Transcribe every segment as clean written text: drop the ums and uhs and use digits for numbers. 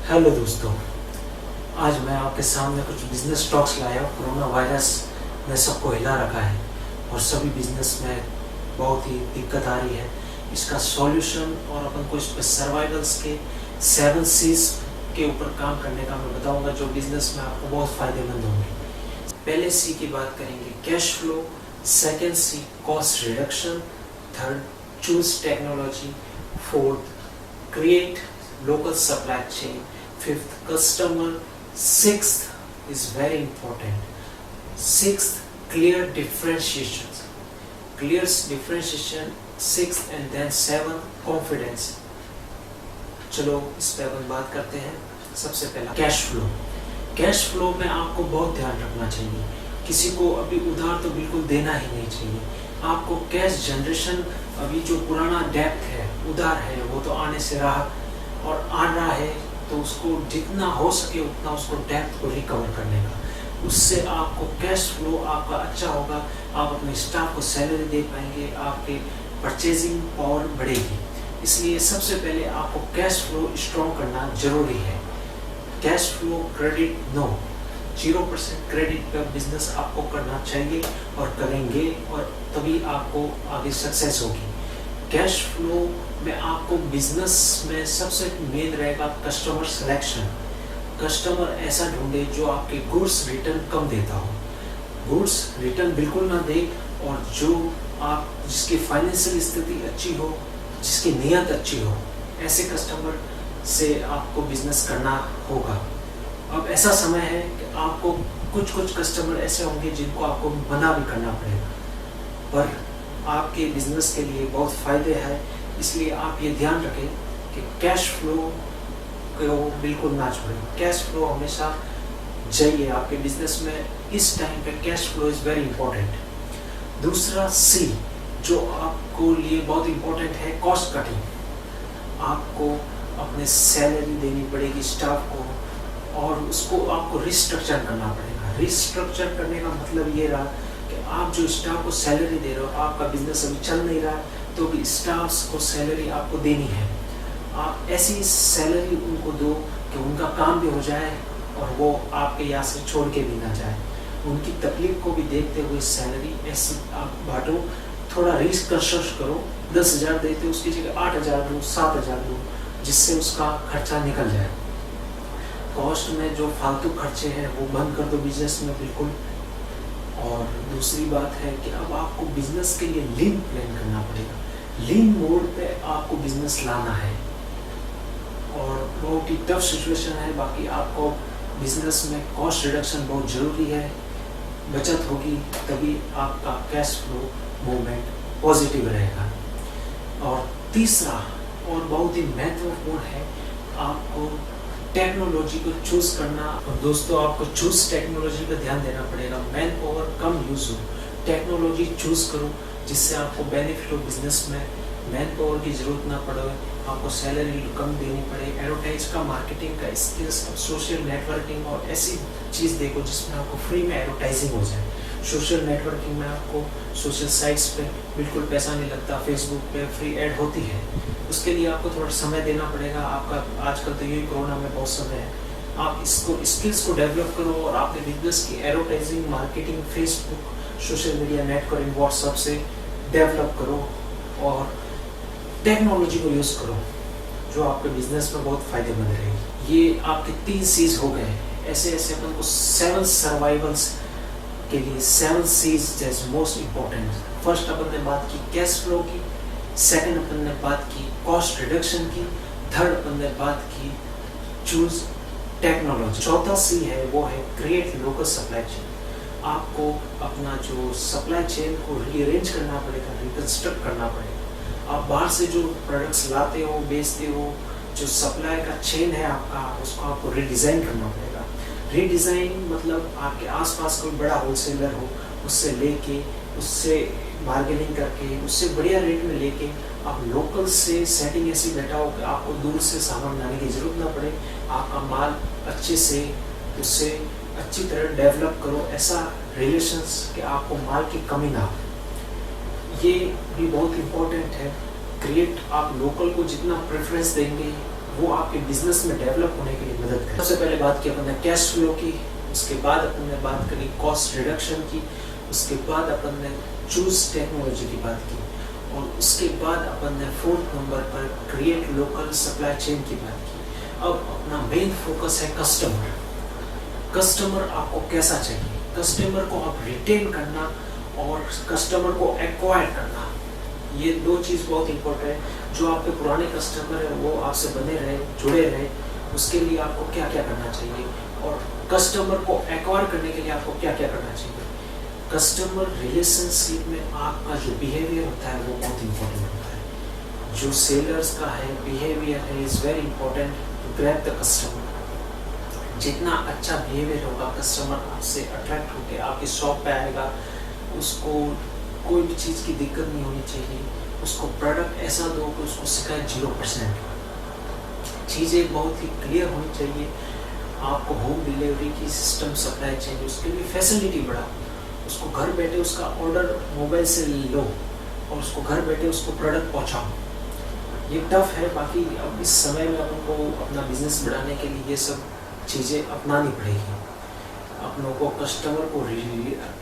Hello दोस्तों, आज मैं आपके सामने कुछ बिजनेस टॉक्स लाया। कोरोना वायरस ने सबको हिला रखा है और सभी बिजनेस में बहुत ही दिक्कत आ रही है। इसका सॉल्यूशन और अपन को इस पर सर्वाइवल्स के 7 C's के ऊपर काम करने का मैं बताऊंगा, जो बिजनेस में आपको बहुत फायदेमंद होंगे। पहले सी की बात करेंगे cash flow, second C cost reduction, third choose technology, fourth create local supply chain, fifth customer, sixth is very important, sixth clear differentiation, sixth and then seventh confidence। चलो इस पे अपन बात करते हैं। सबसे पहला कैश फ्लो। कैश फ्लो में आपको बहुत ध्यान रखना चाहिए। किसी को अभी उधार तो बिल्कुल देना ही नहीं चाहिए। आपको कैश जनरेशन, अभी जो पुराना डेब्ट है, उधार है, वो तो आने से रहा और आ रहा है, तो उसको जितना हो सके उतना उसको डेब्ट को रिकवर करने का, उससे आपको कैश फ्लो आपका अच्छा होगा। आप अपने स्टाफ को सैलरी दे पाएंगे, आपके परचेजिंग पावर बढ़ेगी। इसलिए सबसे पहले आपको कैश फ्लो स्ट्रॉन्ग करना जरूरी है। Cash flow credit no, 0% credit पर बिजनेस आपको करना चाहिए और करेंगे, और तभी आपको आगे सक्सेस होगी। कैश फ्लो में आपको बिजनेस में सबसे मेन रहेगा कस्टमर सिलेक्शन। कस्टमर ऐसा ढूंढे जो आपके गुड्स रिटर्न कम देता हो, गुड्स रिटर्न बिल्कुल ना दे, और जो आप जिसकी फाइनेंशियल स्थिति अच्छी हो, जिसकी नीयत अच्छी हो, ऐसे कस्टमर से आपको बिजनेस करना होगा। अब ऐसा समय है कि आपको कुछ कस्टमर ऐसे होंगे जिनको आपको मना भी करना पड़ेगा, पर आपके बिजनेस के लिए बहुत फायदे हैं। इसलिए आप ये ध्यान रखें कि कैश फ्लो को बिल्कुल ना छोड़ें। कैश फ्लो हमेशा चाहिए आपके बिजनेस में। इस टाइम पे cash flow is very important. दूसरा सी जो आपको लिए बहुत इंपॉर्टेंट है, कॉस्ट कटिंग। आपको अपने सैलरी देनी पड़ेगी स्टाफ को, और उसको आपको रिस्ट्रक्चर करना पड़ेगा। रिस्ट्रक्चर करने का मतलब ये रहा कि आप जो स्टाफ को सैलरी दे रहे हो, आपका बिजनेस अभी चल नहीं रहा, तो भी स्टाफ्स को सैलरी आपको देनी है। आप ऐसी सैलरी उनको दो कि उनका काम भी हो जाए और वो आपके यहाँ से छोड़ के भी ना जाए। उनकी तकलीफ को भी देखते हुए सैलरी ऐसी आप बांटो। थोड़ा रिस्ट्रक्चर करो, 10,000 देते उसकी जगह 8,000 दो, 7,000 दो, जिससे उसका खर्चा निकल जाए। कॉस्ट में जो फालतू खर्चे हैं वो बंद कर दो बिजनेस में बिल्कुल। और दूसरी बात है कि अब आपको बिजनेस के लिए लीन प्लान करना पड़ेगा। लीन मोड पे आपको बिजनेस लाना है, और बहुत ही टफ सिचुएशन है। बाकी आपको बिजनेस में कॉस्ट रिडक्शन बहुत ज़रूरी है। बचत होगी तभी आपका कैश फ्लो मूवमेंट पॉजिटिव रहेगा। और तीसरा और बहुत ही महत्वपूर्ण है, आपको टेक्नोलॉजी को चूज करना। और दोस्तों, आपको चूज टेक्नोलॉजी पर ध्यान देना पड़ेगा। मैन पावर कम यूज हो, टेक्नोलॉजी चूज करो जिससे आपको बेनिफिट हो। बिजनेस में मैन पावर की जरूरत ना पड़े, आपको सैलरी कम देनी पड़े। एडवर्टाइज का, मार्केटिंग का स्किल्स, सोशल नेटवर्किंग और ऐसी चीज़ देखो जिसमें आपको फ्री में एडवर्टाइजिंग हो जाए। सोशल नेटवर्किंग में आपको सोशल साइट्स पे बिल्कुल पैसा नहीं लगता, फेसबुक पे फ्री ऐड होती है। उसके लिए आपको थोड़ा समय देना पड़ेगा। आपका आजकल तो यही कोरोना में बहुत समय है। आप इसको स्किल्स को डेवलप करो और आपके बिजनेस की advertising, marketing, Facebook, social media, networking, WhatsApp से डेवलप करो, और टेक्नोलॉजी को यूज़ करो जो आपके बिजनेस में बहुत फायदेमंद रहेगी। ये आपके 3 C's हो गए। ऐसे ऐसे अपन को 7 सर्वाइवल्स के लिए 7 C's is most important. First अपन ने बात की कैश फ्लो की, सेकंड अपन ने बात की कॉस्ट रिडक्शन की, थर्ड अपन ने बात की चूज टेक्नोलॉजी। चौथा सी है वो है क्रिएट लोकल सप्लाई चेन। आपको अपना जो सप्लाई चेन को रीअरेंज करना पड़ेगा, रिकंस्ट्रक्ट करना पड़ेगा। आप बाहर से जो प्रोडक्ट्स लाते हो, बेचते हो, जो सप्लाई का चेन है आपका, उसको आपको रीडिज़ाइन करना पड़ेगा। रीडिज़ाइन मतलब आपके आसपास कोई बड़ा होलसेलर हो, उससे लेके, उससे बार्गेनिंग करके, उससे बढ़िया रेट में लेके आप लोकल से सेटिंग ऐसी बैठाओ कि आपको दूर से सामान लाने की ज़रूरत ना पड़े। आपका माल अच्छे से उससे अच्छी तरह डेवलप करो, ऐसा रिलेशंस कि आपको माल की कमी ना हो। ये भी बहुत इम्पोर्टेंट है। क्रिएट, आप लोकल को जितना प्रेफरेंस देंगे वो आपके बिजनेस में डेवलप होने के लिए मदद करें। सबसे पहले बात की अपन ने कैश फ्लो की, उसके बाद अपन ने बात करी कॉस्ट रिडक्शन की, उसके बाद अपन ने चूज टेक्नोलॉजी की बात की, और उसके बाद अपन ने 4th नंबर पर क्रिएट लोकल सप्लाई चेन की बात की। अब अपना मेन फोकस है कस्टमर। कस्टमर आपको कैसा चाहिए, कस्टमर को आप रिटेन करना और कस्टमर को एक्वायर करना, ये दो चीज़ बहुत इंपॉर्टेंट है। जो आपके पुराने कस्टमर है वो आपसे बने रहे, जुड़े रहे, उसके लिए आपको क्या क्या करना चाहिए, और कस्टमर को एक्वायर करने के लिए आपको क्या क्या करना चाहिए। कस्टमर रिलेशनशिप में आपका जो बिहेवियर होता है वो बहुत इंपॉर्टेंट होता है। जो सेलर्स का है बिहेवियर है is very important to grab the customer. जितना अच्छा बिहेवियर होगा, कस्टमर आपसे अट्रैक्ट होकर आपकी शॉप पे आएगा, उसको कोई भी चीज़ की दिक्कत नहीं होनी चाहिए, उसको प्रोडक्ट ऐसा दो कि उसको शिकायत 0%। चीज़ें बहुत ही क्लियर होनी चाहिए। आपको होम डिलीवरी की सिस्टम सप्लाई चाहिए, उसके लिए फैसिलिटी बढ़ाओ, उसको घर बैठे उसका ऑर्डर मोबाइल से लो और उसको घर बैठे उसको प्रोडक्ट पहुंचाओ। ये टफ है, बाकी अब इस समय में अपन को अपना बिजनेस बढ़ाने के लिए ये सब चीज़ें अपनानी पड़ेगी। अपनों को कस्टमर को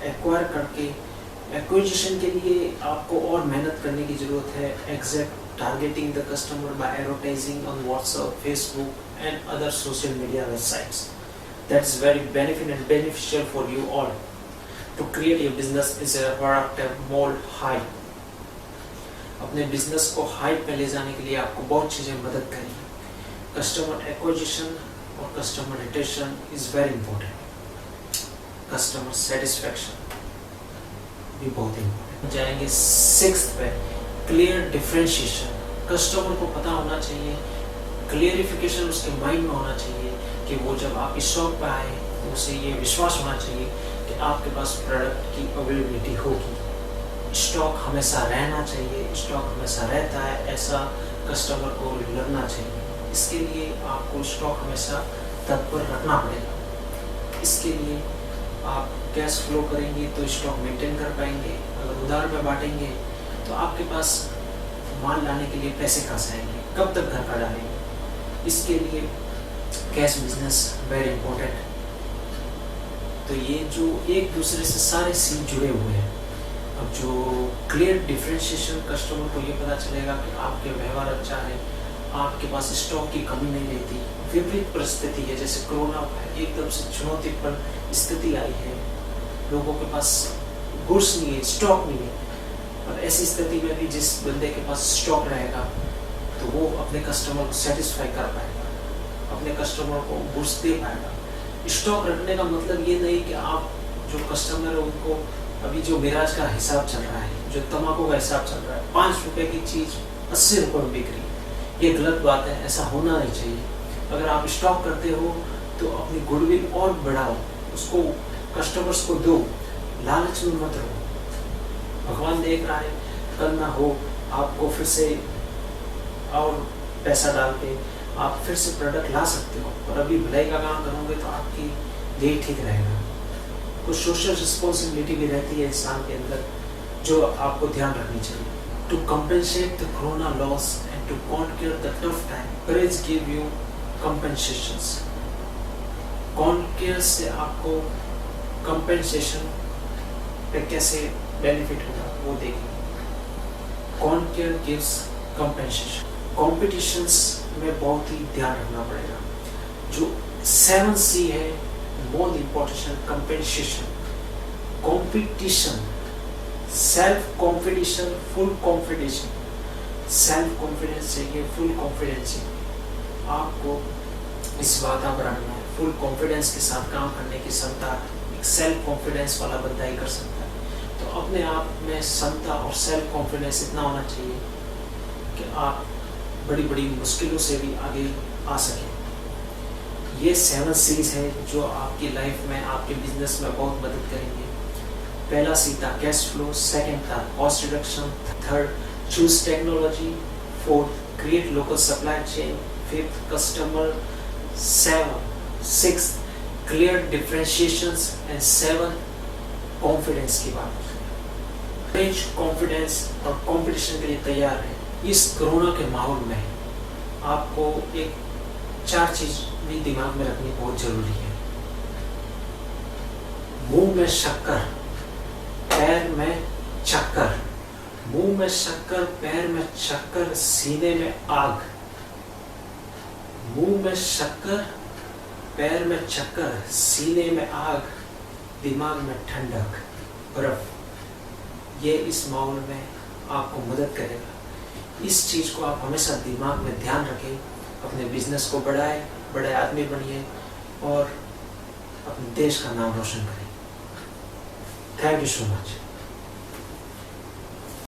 एक्वायर करके एक्विजिशन के लिए आपको और मेहनत करने की ज़रूरत है। Exact targeting the customer bye advertising on WhatsApp, Facebook and other social media websites. That is very beneficial for you all. To create your business is a productive more high. अपने बिजनेस को height पे ले जाने के लिए आपको बहुत चीज़ें मदद करेंगी। कस्टमर एक्विजिशन और customer retention is very important. Customer satisfaction भी बहुत इंपॉर्टेंट। जाएंगे 6th पे, क्लियर डिफरेंशिएशन। कस्टमर को पता होना चाहिए, क्लियरिफिकेशन उसके माइंड में होना चाहिए कि वो जब आपकी शॉप पे आए तो उसे ये विश्वास होना चाहिए कि आपके पास प्रोडक्ट की अवेलेबिलिटी होगी। स्टॉक हमेशा रहना चाहिए, स्टॉक हमेशा रहता है, ऐसा कस्टमर को लगना चाहिए। इसके लिए आपको स्टॉक हमेशा तत्पर रखना पड़ेगा। इसके लिए आप कैश फ्लो करेंगे तो स्टॉक मेंटेन कर पाएंगे। अगर उधार में बांटेंगे तो आपके पास माल लाने के लिए पैसे कहाँ से आएंगे, कब तक घर का डालेंगे। इसके लिए कैश बिजनेस वेरी इंपॉर्टेंट। तो ये जो एक दूसरे से सारे सीन जुड़े हुए हैं। अब जो क्लियर डिफरेंशिएशन, कस्टमर को ये पता चलेगा कि आपके व्यवहार अच्छा है, आपके पास स्टॉक की कमी नहीं रहती। विपरीत परिस्थिति है, जैसे कोरोना एकदम से चुनौतीपूर्ण स्थिति आई है, लोगों के पास गुड्स नहीं है, स्टॉक नहीं है। और ऐसी स्थिति में भी जिस बंदे के पास स्टॉक रहेगा तो वो अपने कस्टमर को सेटिस्फाई कर पाएगा, अपने कस्टमर को गुड्स दे पाएगा। स्टॉक रखने का मतलब ये नहीं कि आप जो कस्टमर है उनको, अभी जो मिराज का हिसाब चल रहा है, जो तम्बाकू का हिसाब चल रहा है, 5 रुपए की चीज़ 80 रुपये में बिक रही है, ये गलत बात है, ऐसा होना नहीं चाहिए। अगर आप स्टॉक करते हो तो अपनी गुडविल और बढ़ाओ, उसको कस्टमर्स को दो, लालच में मत रहो। भगवान देख रहा है, कल ना हो आपको फिर से और पैसा डाल के आप फिर से प्रोडक्ट ला सकते हो, और अभी भलाई का काम करोगे तो आपकी लिए ठीक रहेगा। कुछ सोशल रिस्पॉन्सिबिलिटी भी रहती है इंसान के अंदर जो आपको ध्यान रखनी चाहिए। To compensate the corona loss and to conquer the tough time, courage give you compensations. Conquer से आपको कंपेंसेशन पे कैसे बेनिफिट होगा वो देखेंगे। Conquer gives compensation. कॉम्पिटिशन्स में बहुत ही ध्यान रखना पड़ेगा। जो 7C है, most important compensation. Competition, self confidence, full confidence. Self confidence चाहिए, फुल कॉन्फिडेंस चाहिए। आपको इस वातावरण में फुल कॉन्फिडेंस के साथ काम करने की क्षमता एक सेल्फ कॉन्फिडेंस वाला बंदा ही कर सकता है। तो अपने आप में क्षमता और सेल्फ कॉन्फिडेंस इतना होना चाहिए कि आप बड़ी बड़ी मुश्किलों से भी आगे आ सकें। ये 7 C's है जो आपकी लाइफ में, आपके बिजनेस में बहुत मदद करेंगे। पहला C था कैश फ्लो, सेकंड था cost reduction, third choose technology, fourth create local supply chain, fifth customer, 6 clear differentiations and 7 confidence की बात। कॉन्फिडेंस और कंपटीशन के लिए तैयार है। इस कोरोना के माहौल में आपको एक 4 चीज भी दिमाग में रखनी बहुत जरूरी है। मुंह में शक्कर, पैर में चक्कर। मुंह में शक्कर, पैर में चक्कर, सीने में आग। मुंह में शक्कर, पैर में चक्कर, सीने में आग, दिमाग में ठंडक, बर्फ। ये इस माहौल में आपको मदद करेगा। इस चीज को आप हमेशा दिमाग में ध्यान रखें। अपने बिजनेस को बढ़ाएं, बड़े आदमी बनिए और अपने देश का नाम रोशन करें। Thank you so much.